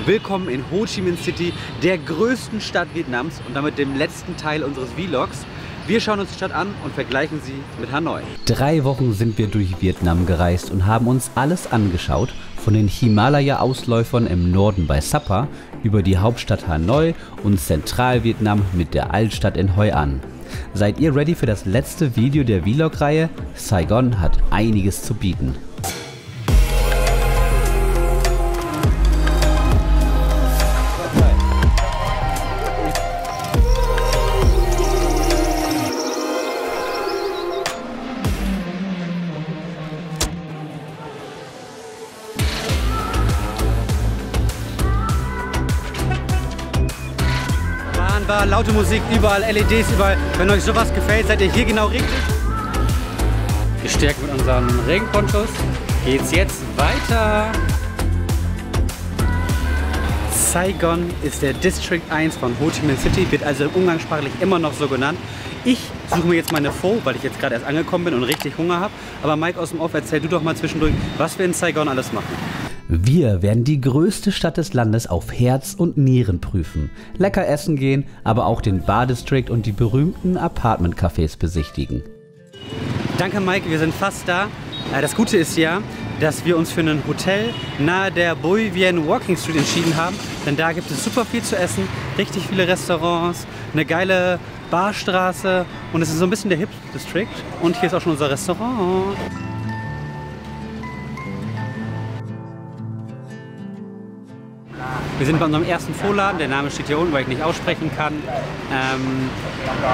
Willkommen in Ho Chi Minh City, der größten Stadt Vietnams und damit dem letzten Teil unseres Vlogs. Wir schauen uns die Stadt an und vergleichen sie mit Hanoi. 3 Wochen sind wir durch Vietnam gereist und haben uns alles angeschaut, von den Himalaya-Ausläufern im Norden bei Sapa über die Hauptstadt Hanoi und Zentralvietnam mit der Altstadt in Hoi An. Seid ihr ready für das letzte Video der Vlog-Reihe? Saigon hat einiges zu bieten. Laute Musik überall, LEDs überall. Wenn euch sowas gefällt, seid ihr hier genau richtig. Gestärkt mit unseren Regenponchos geht's jetzt weiter. Saigon ist der District 1 von Ho Chi Minh City, wird also umgangssprachlich immer noch so genannt. Ich suche mir jetzt meine Pho, weil ich jetzt gerade erst angekommen bin und richtig Hunger habe. Aber Mike aus dem Off, erzähl du doch mal zwischendurch, was wir in Saigon alles machen. Wir werden die größte Stadt des Landes auf Herz und Nieren prüfen, lecker essen gehen, aber auch den Bar District und die berühmten Apartment-Cafés besichtigen. Danke Mike, wir sind fast da. Das Gute ist ja, dass wir uns für ein Hotel nahe der Bui Vien Walking Street entschieden haben, denn da gibt es super viel zu essen, richtig viele Restaurants, eine geile Barstraße und es ist so ein bisschen der Hip District und hier ist auch schon unser Restaurant. Wir sind bei unserem ersten Pho-Laden, der Name steht hier unten, weil ich nicht aussprechen kann.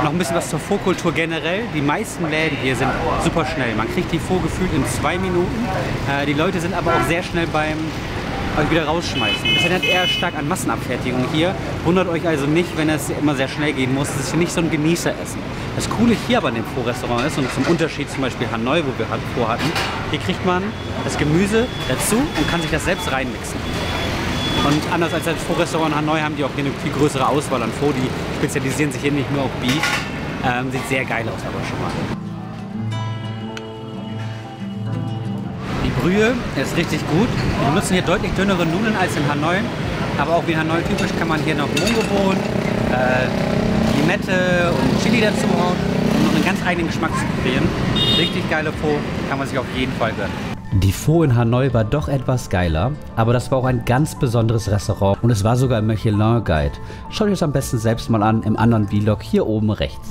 Noch ein bisschen was zur Pho-Kultur generell. Die meisten Läden hier sind super schnell. Man kriegt die Pho gefühlt in 2 Minuten. Die Leute sind aber auch sehr schnell beim euch wieder rausschmeißen. Es erinnert eher stark an Massenabfertigung hier. Wundert euch also nicht, wenn es immer sehr schnell gehen muss. Es ist hier nicht so ein Genießeressen. Das Coole hier aber an dem Pho-Restaurant ist, und zum Unterschied zum Beispiel Hanoi, wo wir Pho hatten, hier kriegt man das Gemüse dazu und kann sich das selbst reinmixen. Und anders als das Pho-Restaurant in Hanoi haben die auch hier eine viel größere Auswahl an Pho. Die spezialisieren sich hier nicht nur auf Beef. Sieht sehr geil aus, aber schon mal. Die Brühe ist richtig gut. Wir nutzen hier deutlich dünnere Nudeln als in Hanoi. Aber auch wie in Hanoi typisch kann man hier noch Mungobohnen, Limette und Chili dazu hauen, um noch einen ganz eigenen Geschmack zu kreieren. Richtig geile Pho, kann man sich auf jeden Fall gönnen. Die Pho in Hanoi war doch etwas geiler, aber das war auch ein ganz besonderes Restaurant und es war sogar im Michelin Guide. Schaut euch das am besten selbst mal an im anderen Vlog hier oben rechts.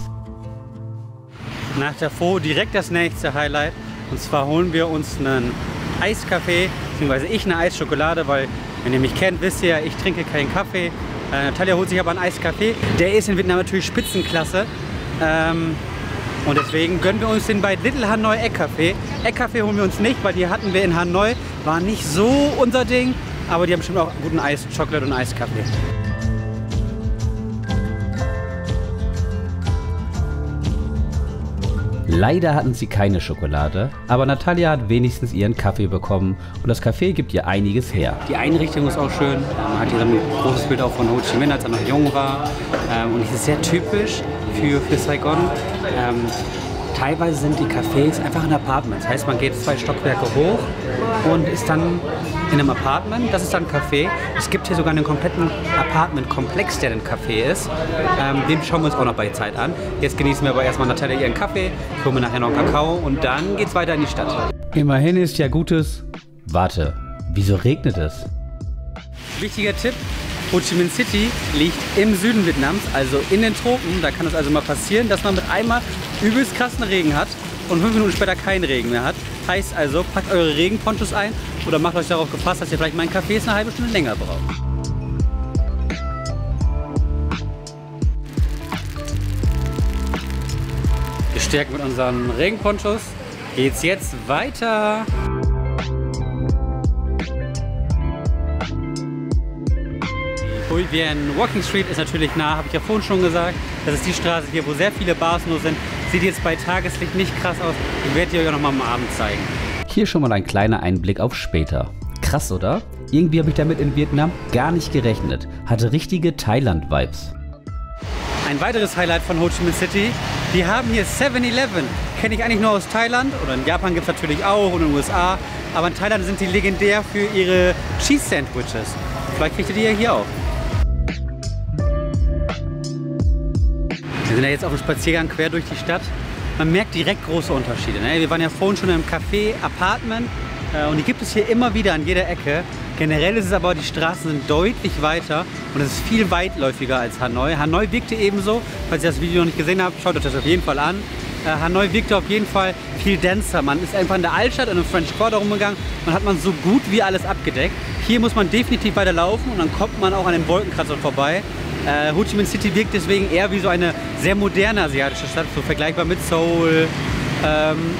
Nach der Pho direkt das nächste Highlight, und zwar holen wir uns einen Eiskaffee, beziehungsweise ich eine Eisschokolade, weil, wenn ihr mich kennt, wisst ihr ja, ich trinke keinen Kaffee. Natalia holt sich aber einen Eiskaffee. Der ist in Vietnam natürlich Spitzenklasse. Und deswegen gönnen wir uns den bei Little Hanoi Eckcafé. Eckcafé holen wir uns nicht, weil die hatten wir in Hanoi. War nicht so unser Ding, aber die haben bestimmt auch guten Eis, Chocolate und Eiskaffee. Leider hatten sie keine Schokolade, aber Natalia hat wenigstens ihren Kaffee bekommen und das Café gibt ihr einiges her. Die Einrichtung ist auch schön. Man hat hier ein großes Bild auch von Ho Chi Minh, als er noch jung war. Und es ist sehr typisch für Saigon. Teilweise sind die Cafés einfach in Apartments. Das heißt, man geht 2 Stockwerke hoch und ist dann in einem Apartment. Das ist dann ein Café. Es gibt hier sogar einen kompletten Apartment-Komplex, der ein Café ist. Den schauen wir uns auch noch bei der Zeit an. Jetzt genießen wir aber erstmal Natalia ihren Kaffee. Ich hole mir nachher noch einen Kakao und dann geht's weiter in die Stadt. Immerhin ist ja Gutes. Warte, wieso regnet es? Wichtiger Tipp. Ho Chi Minh City liegt im Süden Vietnams, also in den Tropen. Da kann es also mal passieren, dass man mit einmal übelst krassen Regen hat und 5 Minuten später keinen Regen mehr hat. Heißt also, packt eure Regenponchos ein oder macht euch darauf gefasst, dass ihr vielleicht meinen Kaffee eine halbe Stunde länger braucht. Gestärkt mit unseren Regenponchos geht's jetzt weiter. Bui Vien Walking Street ist natürlich nah, habe ich ja vorhin schon gesagt. Das ist die Straße hier, wo sehr viele Bars nur sind. Sieht jetzt bei Tageslicht nicht krass aus. Ich werde die euch auch noch mal am Abend zeigen. Hier schon mal ein kleiner Einblick auf später. Krass, oder? Irgendwie habe ich damit in Vietnam gar nicht gerechnet. Hatte richtige Thailand-Vibes. Ein weiteres Highlight von Ho Chi Minh City. Die haben hier 7-Eleven. Kenne ich eigentlich nur aus Thailand. Oder in Japan gibt es natürlich auch und in den USA. Aber in Thailand sind die legendär für ihre Cheese Sandwiches. Vielleicht kriegt ihr die ja hier auch. Wir sind ja jetzt auf dem Spaziergang quer durch die Stadt. Man merkt direkt große Unterschiede. Ne? Wir waren ja vorhin schon im Café, Apartment und die gibt es hier immer wieder an jeder Ecke. Generell ist es aber, die Straßen sind deutlich weiter und es ist viel weitläufiger als Hanoi. Hanoi wirkte ebenso, falls ihr das Video noch nicht gesehen habt, schaut euch das auf jeden Fall an. Hanoi wirkte auf jeden Fall viel denser. Man ist einfach in der Altstadt, in einem French Quarter rumgegangen und hat man so gut wie alles abgedeckt. Hier muss man definitiv weiter laufen und dann kommt man auch an den Wolkenkratzern vorbei. Ho Chi Minh City wirkt deswegen eher wie so eine sehr moderne asiatische Stadt, so vergleichbar mit Seoul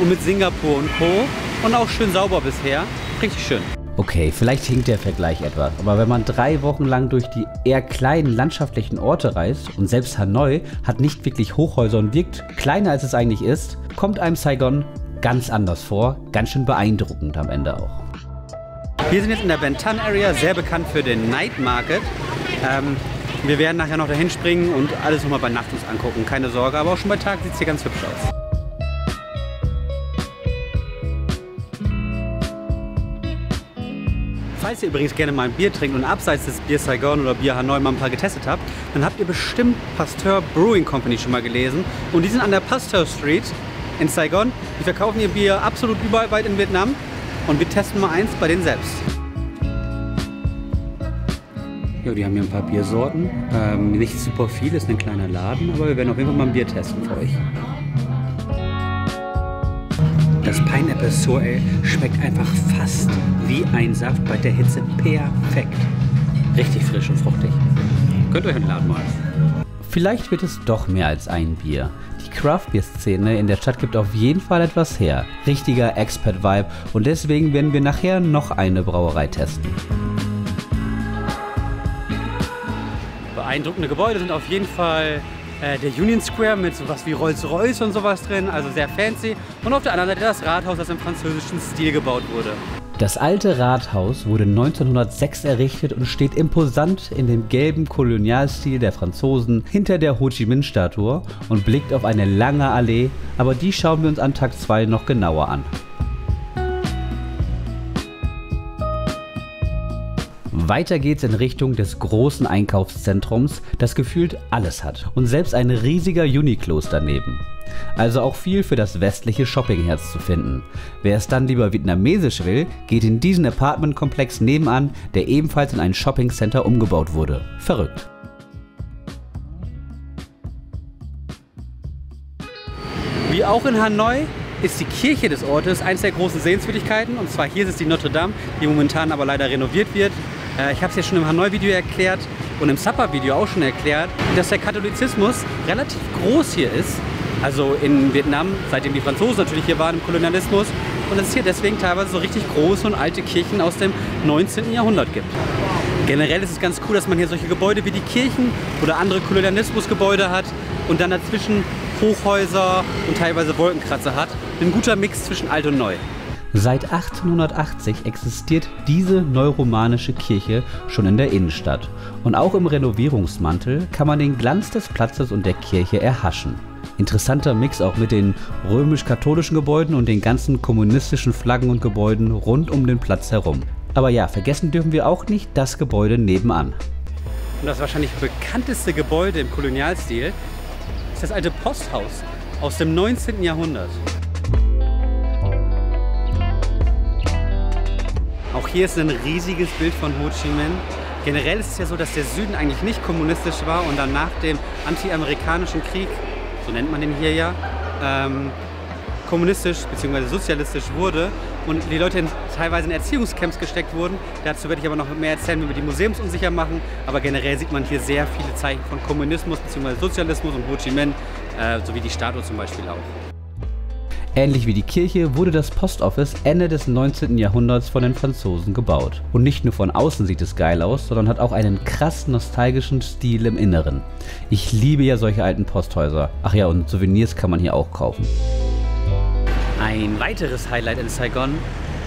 und mit Singapur und Co. Und auch schön sauber bisher. Richtig schön. Okay, vielleicht hinkt der Vergleich etwas, aber wenn man 3 Wochen lang durch die eher kleinen landschaftlichen Orte reist und selbst Hanoi hat nicht wirklich Hochhäuser und wirkt kleiner als es eigentlich ist, kommt einem Saigon ganz anders vor, ganz schön beeindruckend am Ende auch. Wir sind jetzt in der Ben Thanh Area, sehr bekannt für den Night Market. Wir werden nachher noch dahin springen und alles nochmal bei Nacht uns angucken, keine Sorge, aber auch schon bei Tag sieht es hier ganz hübsch aus. Falls ihr übrigens gerne mal ein Bier trinkt und abseits des Bier Saigon oder Bier Hanoi mal ein paar getestet habt, dann habt ihr bestimmt Pasteur Brewing Company schon mal gelesen. Und die sind an der Pasteur Street in Saigon. Die verkaufen ihr Bier absolut überall weit in Vietnam. Und wir testen mal eins bei denen selbst. Ja, die haben hier ein paar Biersorten. Nicht super viel, ist ein kleiner Laden, aber wir werden auf jeden Fall mal ein Bier testen für euch. Das Pineapple Sour Ale schmeckt einfach fast wie ein Saft, bei der Hitze perfekt. Richtig frisch und fruchtig. Könnt ihr euch den Laden mal. Vielleicht wird es doch mehr als ein Bier. Die Craft-Bier-Szene in der Stadt gibt auf jeden Fall etwas her. Richtiger Expert-Vibe und deswegen werden wir nachher noch eine Brauerei testen. Beeindruckende Gebäude sind auf jeden Fall der Union Square mit sowas wie Rolls-Royce und sowas drin, also sehr fancy. Und auf der anderen Seite das Rathaus, das im französischen Stil gebaut wurde. Das alte Rathaus wurde 1906 errichtet und steht imposant in dem gelben Kolonialstil der Franzosen hinter der Ho Chi Minh-Statue und blickt auf eine lange Allee, aber die schauen wir uns an Tag 2 noch genauer an. Weiter geht's in Richtung des großen Einkaufszentrums, das gefühlt alles hat und selbst ein riesiger Uniqlos daneben. Also auch viel für das westliche Shoppingherz zu finden. Wer es dann lieber vietnamesisch will, geht in diesen Apartmentkomplex nebenan, der ebenfalls in ein Shoppingcenter umgebaut wurde. Verrückt. Wie auch in Hanoi ist die Kirche des Ortes eines der großen Sehenswürdigkeiten, und zwar hier ist es die Notre Dame, die momentan aber leider renoviert wird. Ich habe es ja schon im Hanoi-Video erklärt und im Sapa-Video auch schon erklärt, dass der Katholizismus relativ groß hier ist. Also in Vietnam, seitdem die Franzosen natürlich hier waren im Kolonialismus. Und dass es hier deswegen teilweise so richtig große und alte Kirchen aus dem 19. Jahrhundert gibt. Generell ist es ganz cool, dass man hier solche Gebäude wie die Kirchen oder andere Kolonialismusgebäude hat und dann dazwischen Hochhäuser und teilweise Wolkenkratzer hat. Ein guter Mix zwischen alt und neu. Seit 1880 existiert diese neuromanische Kirche schon in der Innenstadt. Und auch im Renovierungsmantel kann man den Glanz des Platzes und der Kirche erhaschen. Interessanter Mix auch mit den römisch-katholischen Gebäuden und den ganzen kommunistischen Flaggen und Gebäuden rund um den Platz herum. Aber ja, vergessen dürfen wir auch nicht das Gebäude nebenan. Und das wahrscheinlich bekannteste Gebäude im Kolonialstil ist das alte Posthaus aus dem 19. Jahrhundert. Auch hier ist ein riesiges Bild von Ho Chi Minh. Generell ist es ja so, dass der Süden eigentlich nicht kommunistisch war und dann nach dem anti-amerikanischen Krieg, so nennt man den hier ja, kommunistisch bzw. sozialistisch wurde und die Leute teilweise in Erziehungscamps gesteckt wurden. Dazu werde ich aber noch mehr erzählen, wenn wir die Museumsunsicher machen. Aber generell sieht man hier sehr viele Zeichen von Kommunismus bzw. Sozialismus und Ho Chi Minh, sowie die Statue zum Beispiel auch. Ähnlich wie die Kirche wurde das Post Office Ende des 19. Jahrhunderts von den Franzosen gebaut. Und nicht nur von außen sieht es geil aus, sondern hat auch einen krass nostalgischen Stil im Inneren. Ich liebe ja solche alten Posthäuser. Ach ja, und Souvenirs kann man hier auch kaufen. Ein weiteres Highlight in Saigon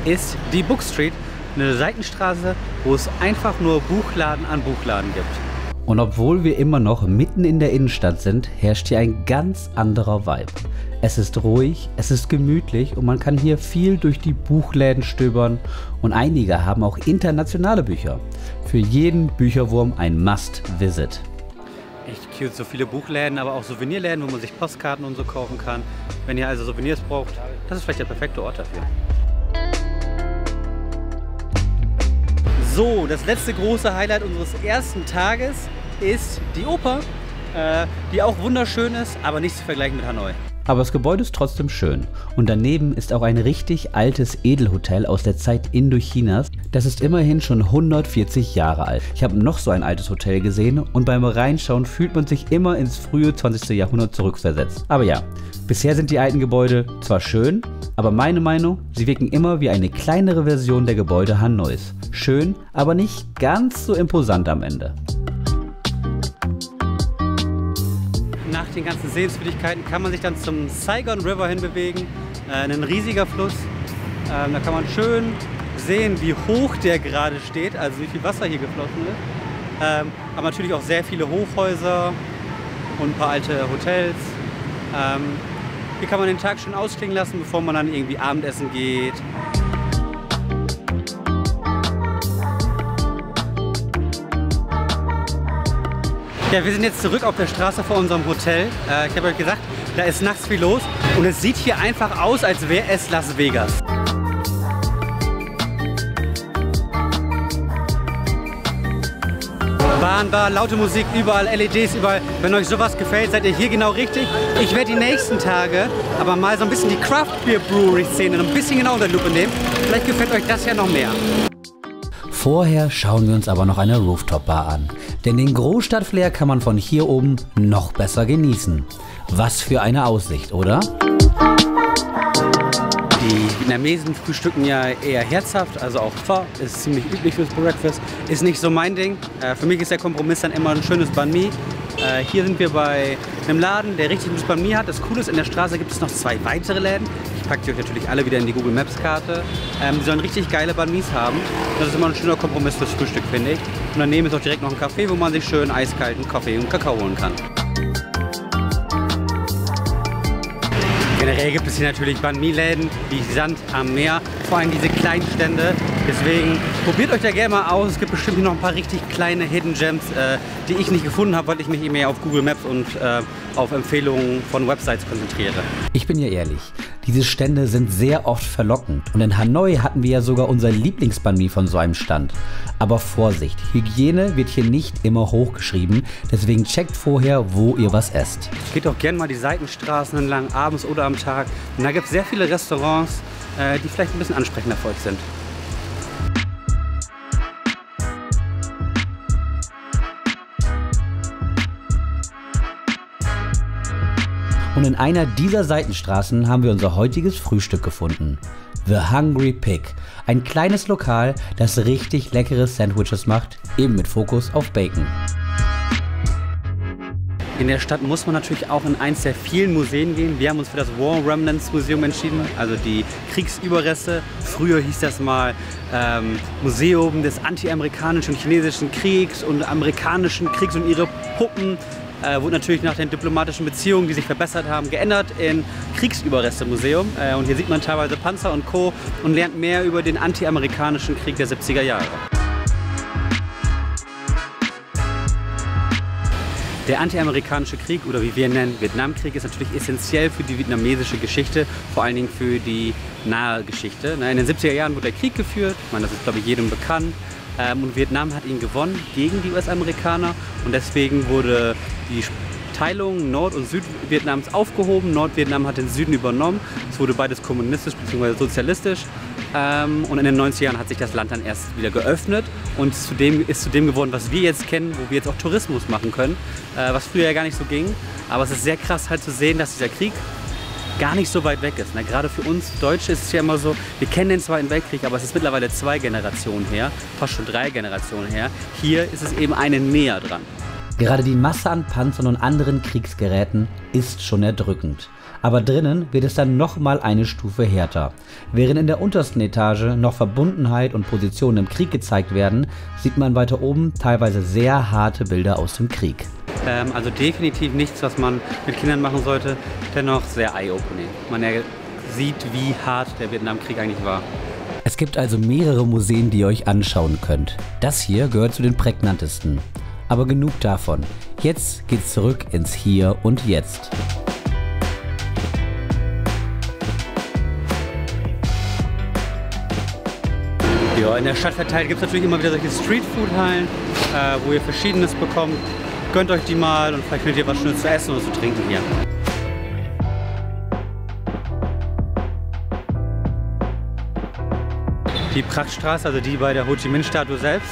ist die Book Street, eine Seitenstraße, wo es einfach nur Buchladen an Buchladen gibt. Und obwohl wir immer noch mitten in der Innenstadt sind, herrscht hier ein ganz anderer Vibe. Es ist ruhig, es ist gemütlich und man kann hier viel durch die Buchläden stöbern und einige haben auch internationale Bücher. Für jeden Bücherwurm ein Must-Visit. Echt cute, so viele Buchläden, aber auch Souvenirläden, wo man sich Postkarten und so kaufen kann. Wenn ihr also Souvenirs braucht, das ist vielleicht der perfekte Ort dafür. So, das letzte große Highlight unseres ersten Tages ist die Oper, die auch wunderschön ist, aber nicht zu vergleichen mit Hanoi. Aber das Gebäude ist trotzdem schön. Und daneben ist auch ein richtig altes Edelhotel aus der Zeit Indochinas. Das ist immerhin schon 140 Jahre alt. Ich habe noch so ein altes Hotel gesehen und beim Reinschauen fühlt man sich immer ins frühe 20. Jahrhundert zurückversetzt. Aber ja, bisher sind die alten Gebäude zwar schön, aber meine Meinung, sie wirken immer wie eine kleinere Version der Gebäude Hanois. Schön, aber nicht ganz so imposant am Ende. Nach den ganzen Sehenswürdigkeiten kann man sich dann zum Saigon River hinbewegen. Ein riesiger Fluss. Da kann man schön sehen, wie hoch der gerade steht, also wie viel Wasser hier geflossen ist. Aber natürlich auch sehr viele Hochhäuser und ein paar alte Hotels. Hier kann man den Tag schon ausklingen lassen, bevor man dann irgendwie Abendessen geht. Ja, wir sind jetzt zurück auf der Straße vor unserem Hotel. Ich habe euch gesagt, da ist nachts viel los und es sieht hier einfach aus, als wäre es Las Vegas. Bahnbar, laute Musik, überall LEDs, überall. Wenn euch sowas gefällt, seid ihr hier genau richtig. Ich werde die nächsten Tage aber mal so ein bisschen die Craft Beer Brewery Szene ein bisschen genau unter die Lupe nehmen. Vielleicht gefällt euch das ja noch mehr. Vorher schauen wir uns aber noch eine Rooftop-Bar an. Denn den Großstadtflair kann man von hier oben noch besser genießen. Was für eine Aussicht, oder? Die Vietnamesen frühstücken ja eher herzhaft, also auch Pho ist ziemlich üblich fürs Breakfast. Ist nicht so mein Ding. Für mich ist der Kompromiss dann immer ein schönes Banh Mi. Hier sind wir bei einem Laden, der richtig gutes Banh Mi hat. Das Coole ist, in der Straße gibt es noch 2 weitere Läden. Ich packe die euch natürlich alle wieder in die Google Maps Karte. Die sollen richtig geile Banh Mis haben. Das ist immer ein schöner Kompromiss fürs Frühstück, finde ich. Und daneben ist auch direkt noch ein Café, wo man sich schön eiskalten Kaffee und Kakao holen kann. Generell gibt es hier natürlich Banh Mi-Läden wie Sand am Meer, vor allem diese kleinen Stände. Deswegen probiert euch da gerne mal aus. Es gibt bestimmt hier noch ein paar richtig kleine Hidden Gems, die ich nicht gefunden habe, weil ich mich mehr auf Google Maps und auf Empfehlungen von Websites konzentriere. Ich bin ja ehrlich, diese Stände sind sehr oft verlockend und in Hanoi hatten wir ja sogar unser Lieblings-Banh Mi von so einem Stand. Aber Vorsicht, Hygiene wird hier nicht immer hochgeschrieben, deswegen checkt vorher, wo ihr was esst. Geht auch gerne mal die Seitenstraßen entlang, abends oder am Tag. Und da gibt es sehr viele Restaurants, die vielleicht ein bisschen ansprechender für euch sind. Und in einer dieser Seitenstraßen haben wir unser heutiges Frühstück gefunden. The Hungry Pig. Ein kleines Lokal, das richtig leckere Sandwiches macht, eben mit Fokus auf Bacon. In der Stadt muss man natürlich auch in eins der vielen Museen gehen. Wir haben uns für das War Remnants Museum entschieden, also die Kriegsüberreste. Früher hieß das mal Museum des anti-amerikanischen und chinesischen Kriegs und amerikanischen Kriegs und ihre Puppen. Wurde natürlich nach den diplomatischen Beziehungen, die sich verbessert haben, geändert in Kriegsüberreste-Museum. Und hier sieht man teilweise Panzer und Co. und lernt mehr über den anti-amerikanischen Krieg der 70er Jahre. Der anti-amerikanische Krieg, oder wie wir ihn nennen, Vietnamkrieg, ist natürlich essentiell für die vietnamesische Geschichte, vor allen Dingen für die nahe Geschichte. In den 70er Jahren wurde der Krieg geführt, ich meine, das ist, glaube ich, jedem bekannt. Und Vietnam hat ihn gewonnen gegen die US-Amerikaner und deswegen wurde die Teilung Nord- und Südvietnams aufgehoben. Nordvietnam hat den Süden übernommen. Es wurde beides kommunistisch bzw. sozialistisch. Und in den 90er Jahren hat sich das Land dann erst wieder geöffnet und ist zu dem geworden, was wir jetzt kennen, wo wir jetzt auch Tourismus machen können, was früher ja gar nicht so ging. Aber es ist sehr krass halt zu sehen, dass dieser Krieg gar nicht so weit weg ist. Ne? Gerade für uns Deutsche ist es ja immer so, wir kennen den Zweiten Weltkrieg, aber es ist mittlerweile 2 Generationen her, fast schon 3 Generationen her. Hier ist es eben eine näher dran. Gerade die Masse an Panzern und anderen Kriegsgeräten ist schon erdrückend. Aber drinnen wird es dann nochmal eine Stufe härter. Während in der untersten Etage noch Verbundenheit und Positionen im Krieg gezeigt werden, sieht man weiter oben teilweise sehr harte Bilder aus dem Krieg. Also definitiv nichts, was man mit Kindern machen sollte, dennoch sehr eye-opening. Man sieht, wie hart der Vietnamkrieg eigentlich war. Es gibt also mehrere Museen, die ihr euch anschauen könnt. Das hier gehört zu den prägnantesten. Aber genug davon. Jetzt geht's zurück ins Hier und Jetzt. Ja, in der Stadt verteilt gibt es natürlich immer wieder solche Streetfood-Hallen, wo ihr Verschiedenes bekommt. Gönnt euch die mal und vielleicht findet ihr was Schönes zu essen oder zu trinken hier. Die Prachtstraße, also die bei der Ho Chi Minh-Statue selbst,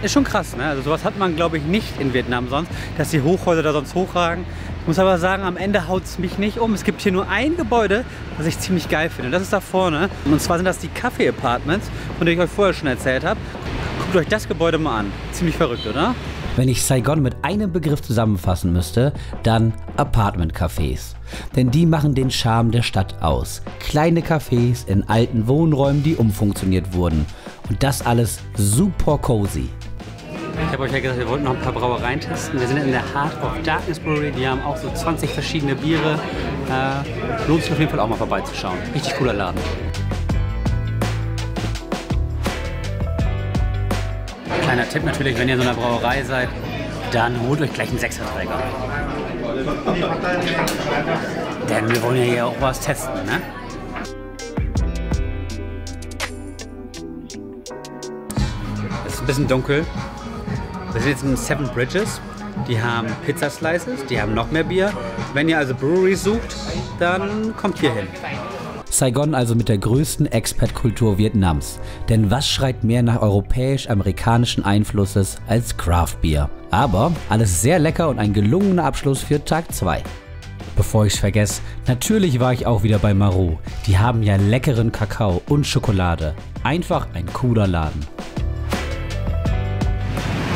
ist schon krass, ne? Also sowas hat man, glaube ich, nicht in Vietnam sonst, dass die Hochhäuser da sonst hochragen. Ich muss aber sagen, am Ende haut es mich nicht um. Es gibt hier nur ein Gebäude, das ich ziemlich geil finde. Das ist da vorne. Und zwar sind das die Café Apartments, von denen ich euch vorher schon erzählt habe. Guckt euch das Gebäude mal an. Ziemlich verrückt, oder? Wenn ich Saigon mit einem Begriff zusammenfassen müsste, dann Apartment-Cafés. Denn die machen den Charme der Stadt aus. Kleine Cafés in alten Wohnräumen, die umfunktioniert wurden. Und das alles super cozy. Ich habe euch ja gesagt, wir wollten noch ein paar Brauereien testen. Wir sind in der Heart of Darkness Brewery. Die haben auch so 20 verschiedene Biere. Lohnt sich auf jeden Fall auch mal vorbeizuschauen. Richtig cooler Laden. Kleiner Tipp natürlich, wenn ihr in so einer Brauerei seid, dann holt euch gleich einen Sechserträger. Denn wir wollen ja hier auch was testen, ne? Es ist ein bisschen dunkel. Wir sind jetzt in Seven Bridges. Die haben Pizza Slices, die haben noch mehr Bier. Wenn ihr also Breweries sucht, dann kommt hier hin. Saigon also mit der größten Expat-Kultur Vietnams. Denn was schreit mehr nach europäisch-amerikanischen Einflusses als Craft Beer? Aber alles sehr lecker und ein gelungener Abschluss für Tag 2. Bevor ich's vergesse, natürlich war ich auch wieder bei Marou. Die haben ja leckeren Kakao und Schokolade. Einfach ein cooler Laden.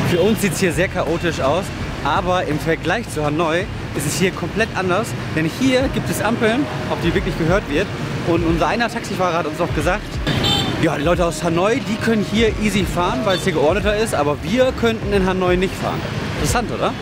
Für uns sieht es hier sehr chaotisch aus, aber im Vergleich zu Hanoi ist es hier komplett anders. Denn hier gibt es Ampeln, auf die wirklich gehört wird. Und unser einer Taxifahrer hat uns auch gesagt, ja, die Leute aus Hanoi, die können hier easy fahren, weil es hier geordneter ist, aber wir könnten in Hanoi nicht fahren. Interessant, oder?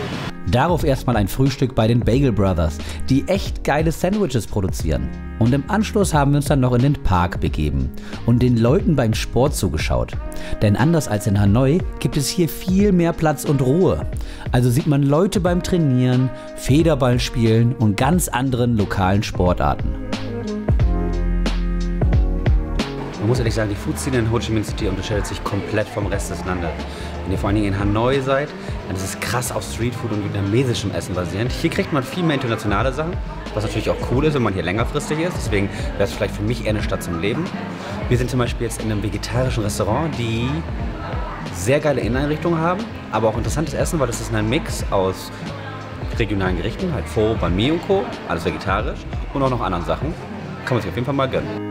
Darauf erstmal ein Frühstück bei den Bagel Brothers, die echt geile Sandwiches produzieren. Und im Anschluss haben wir uns dann noch in den Park begeben und den Leuten beim Sport zugeschaut. Denn anders als in Hanoi gibt es hier viel mehr Platz und Ruhe. Also sieht man Leute beim Trainieren, Federball spielen und ganz anderen lokalen Sportarten. Man muss ehrlich sagen, die Food-Szene in Ho Chi Minh City unterscheidet sich komplett vom Rest des Landes. Wenn ihr vor allen Dingen in Hanoi seid, dann ist es krass auf Streetfood und vietnamesischem Essen basierend. Hier kriegt man viel mehr internationale Sachen, was natürlich auch cool ist, wenn man hier längerfristig ist. Deswegen wäre es vielleicht für mich eher eine Stadt zum Leben. Wir sind zum Beispiel jetzt in einem vegetarischen Restaurant, die sehr geile Inneneinrichtungen haben, aber auch interessantes Essen, weil das ist ein Mix aus regionalen Gerichten, halt Pho, Banh Mi und Co., alles vegetarisch und auch noch anderen Sachen. Kann man sich auf jeden Fall mal gönnen.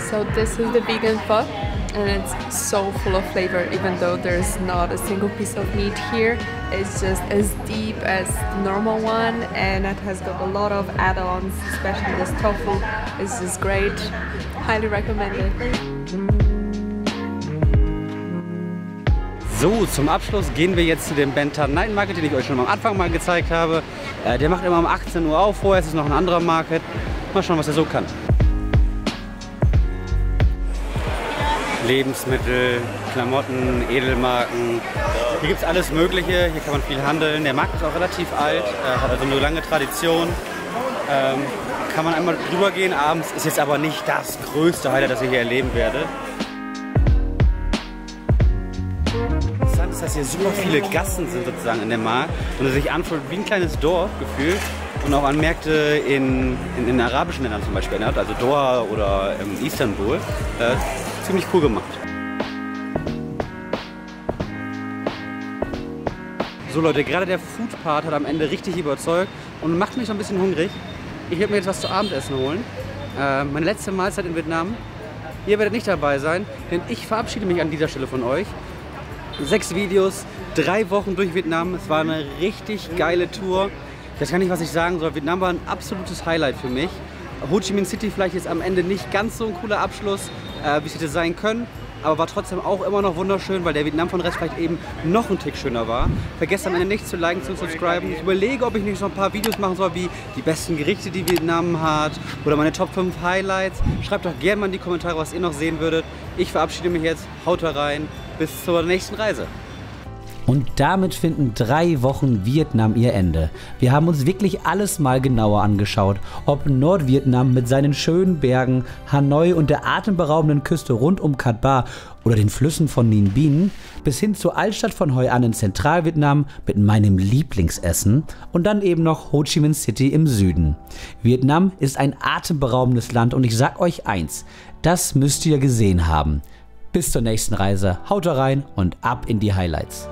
So this is the vegan pho, and it's so full of flavor. Even though there's not a single piece of meat here, it's just as deep as the normal one, and it has got a lot of add-ons, especially this tofu. It's just great. Highly recommended. So, zum Abschluss gehen wir jetzt zu dem Ben Thanh Night Market, den ich euch schon am Anfang mal gezeigt habe. Der macht immer um 18 Uhr auf, vorher ist es noch ein anderer Market. Mal schauen, was er so kann. Lebensmittel, Klamotten, Edelmarken. Hier gibt es alles Mögliche, hier kann man viel handeln. Der Markt ist auch relativ alt, hat also eine lange Tradition. Kann man einmal drüber gehen abends, ist jetzt aber nicht das größte Highlight, das ich hier erleben werde. Interessant ist, dass hier super viele Gassen sind sozusagen in dem Markt und es sich anfühlt wie ein kleines Dorf gefühlt und auch an Märkte in arabischen Ländern zum Beispiel erinnert, also Doha oder Istanbul. Ziemlich cool gemacht. So Leute, gerade der Food-Part hat am Ende richtig überzeugt und macht mich so ein bisschen hungrig. Ich werde mir jetzt was zu Abendessen holen. Meine letzte Mahlzeit in Vietnam. Ihr werdet nicht dabei sein, denn ich verabschiede mich an dieser Stelle von euch. 6 Videos, 3 Wochen durch Vietnam. Es war eine richtig geile Tour. Ich weiß gar nicht, was ich sagen soll. Vietnam war ein absolutes Highlight für mich. Ho Chi Minh City vielleicht jetzt am Ende nicht ganz so ein cooler Abschluss, wie es hätte sein können. Aber war trotzdem auch immer noch wunderschön, weil der Vietnam von Rest vielleicht eben noch ein Tick schöner war. Vergesst am Ende nicht zu liken, zu subscriben. Ich überlege, ob ich nicht noch ein paar Videos machen soll, wie die besten Gerichte, die Vietnam hat, oder meine Top 5 Highlights. Schreibt doch gerne mal in die Kommentare, was ihr noch sehen würdet. Ich verabschiede mich jetzt, haut da rein, bis zur nächsten Reise. Und damit finden 3 Wochen Vietnam ihr Ende. Wir haben uns wirklich alles mal genauer angeschaut. Ob Nordvietnam mit seinen schönen Bergen, Hanoi und der atemberaubenden Küste rund um Cat Ba oder den Flüssen von Ninh Binh, bis hin zur Altstadt von Hoi An in Zentralvietnam mit meinem Lieblingsessen und dann eben noch Ho Chi Minh City im Süden. Vietnam ist ein atemberaubendes Land und ich sag euch eins, das müsst ihr gesehen haben. Bis zur nächsten Reise, haut rein und ab in die Highlights.